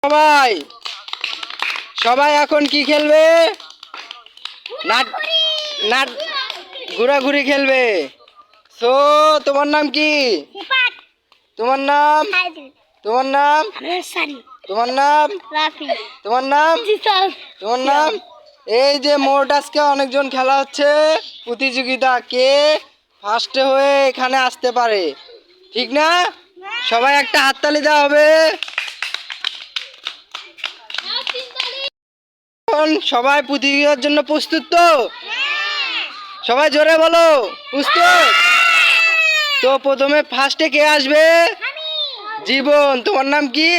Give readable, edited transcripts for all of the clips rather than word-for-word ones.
সবাই সবাই এখন কি খেলবে? নাট নাট ঘোরাঘুরি খেলবে। সো তোমার নাম কি? তোমার নাম? তোমার নাম? তোমার নাম? তোমার নাম? তোমার নাম? এই যে মোট আজকে অনেকজন খেলা হচ্ছে, প্রতিযোগিতা কে ফার্স্টে হয়ে এখানে আসতে পারে, ঠিক না? সবাই একটা হাততালি দেওয়া হবে। এখন সবাই প্রতিযোগিতার জন্য প্রস্তুত তো? সবাই জোরে বলো, প্রস্তুত? তো প্রথমে ফার্স্টে কে আসবে? জীবন। তোমার নাম কি?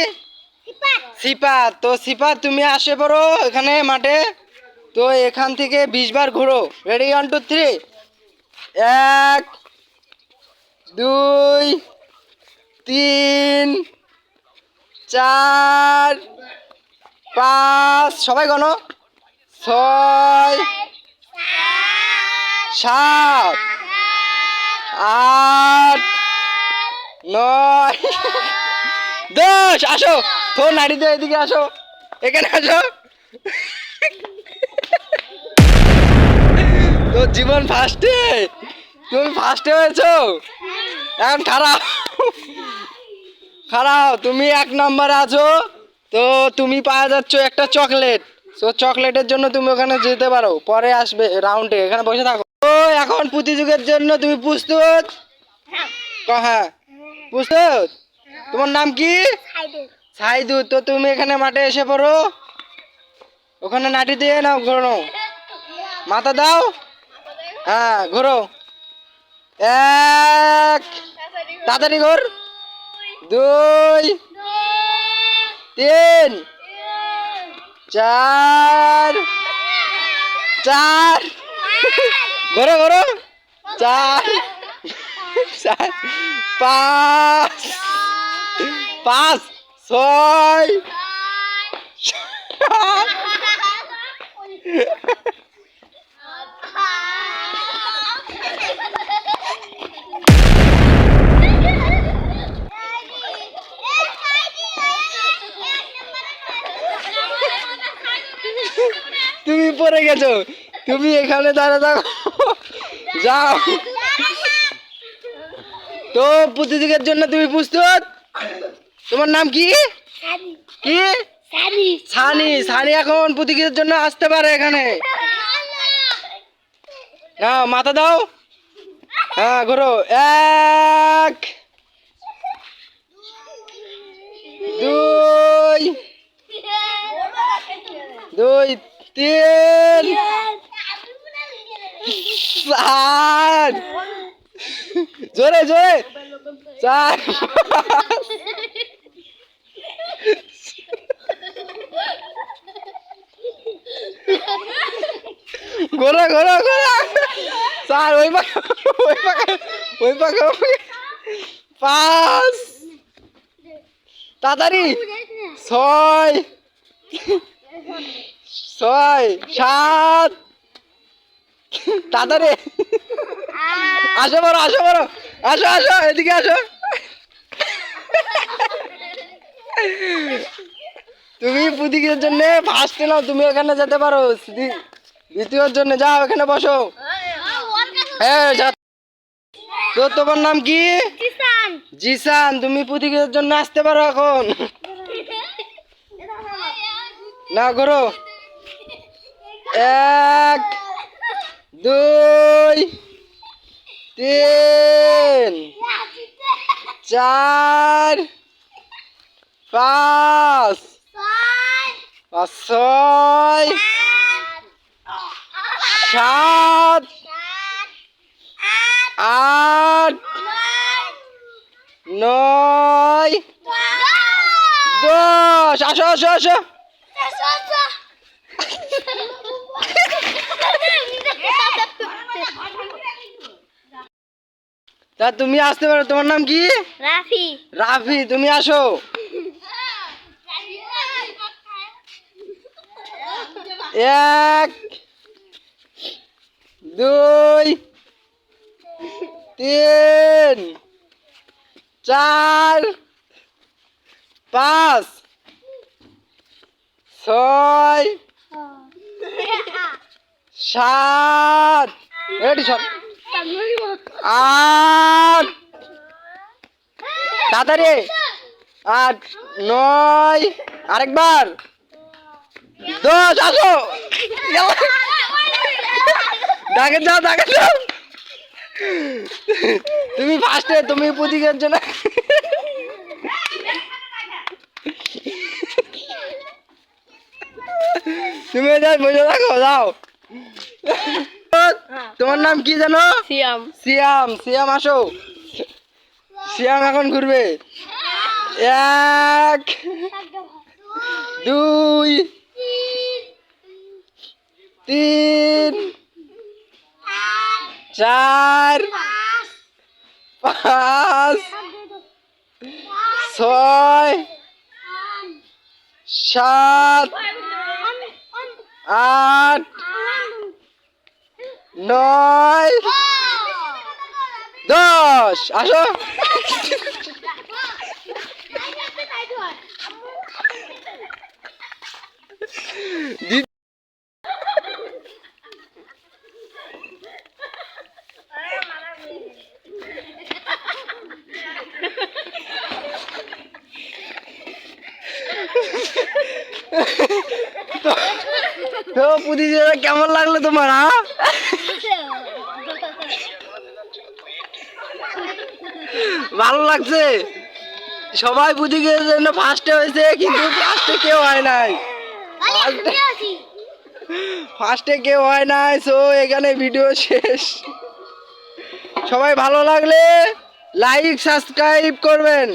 সিপাত। তো সিপাত তুমি আসে পড়ো এখানে মাঠে। তো এখান থেকে 20 বার ঘোরো। রেডি, 1 2 3। 1 2 3 4 5, সবাই গনো, 6 7 8 9 10। আসো তো নাড়িতে, এদিকে আসো, এখানে আসো। তো জীবন ফার্স্টে, তুমি ফার্স্টে হয়েছো। এখন খারাপ খারাপ, তুমি 1 নম্বরে আছো। তো তুমি পাওয়া যাচ্ছ একটা চকলেট। তো চকলেটের জন্য তুমি ওখানে যেতে পারো, পরে আসবে রাউন্ডে, এখানে বসে থাকো। তো এখন প্রতিযোগের জন্য তুমি প্রস্তুত? হ্যাঁ প্রস্তুত। তোমার নাম কি? সাইদু। তো তুমি এখানে মাঠে এসে পড়ো, ওখানে নাটি দিয়ে নাও, ঘোরো, মাথা দাও, হ্যাঁ ঘোরো। 1, তাড়াতাড়ি ঘোর, 2 3 4 4 ঘোরো ঘোরো, 4 5 5 6 তুমি পড়ে গেছো, তুমি এখানে দাঁড়া থাকো, যাও। তো প্রতিযোগের জন্য তুমি প্রস্তুত? তোমার নাম কি? কি? সানি। সানি এখন প্রতিযোগিতার জন্য আসতে পারে এখানে। হ্যাঁ মাথা দাও, হ্যাঁ ঘোরো। 1 2 3 4, জোরে জোরে, 4 ঘোরা ঘোরা ঘোরা, 4 ওই পাখা ওই পাখা ওই পাখা, 5 তাড়াতাড়ি, 6 7 তাড়াতাড়ি, আসো বড়, আসো বড়, আসো আসো এদিকে আসো। তুমি প্রতিযোগিতার জন্য ফার্স্টে নাও, তুমি এখানে যেতে পারো। দ্বিতীয়র জন্য যাও, এখানে বসো। হ্যাঁ তো তোমার নাম কি? জিসান। তুমি প্রতিযোগিতার জন্য আসতে পারো এখন, না করো। 1 2 3 4 5 6 7 8 9 10। আসো আসো আসো, তা তুমি আসতে পারো। তোমার নাম কি? রাফি। রাফি, তুমি আসো। 1 2 3 4 5 ছয়, সাত, রেডি সর, আট, তাড়াতাড়ি, আট, নয়, আরেকবার, 10, আসো, ডাকে যাও, ডাকে যাও, তুমি ফার্স্টে, তুমি প্রতীকের জন্য, তুমি যাও, বসে থাকো, যাও। তোমার নাম কি জানো? সিয়াম। সিয়াম, সিয়াম আসো, সিয়াম এখন ঘুরবে, 1, 2, 3, 4, 5, 6, 7, 8, 9, 10, আসো। দি- তো প্রতিযোগিতা কেমন লাগলো তোমার? ভালো লাগছে? সবাই প্রতিযোগিতার জন্য ফার্স্টে হয়েছে, কিন্তু ফার্স্টে কেউ হয় নাই, ফার্স্টে কেউ হয় নাই। সো এখানে ভিডিও শেষ। সবাই ভালো লাগলে লাইক সাবস্ক্রাইব করবেন।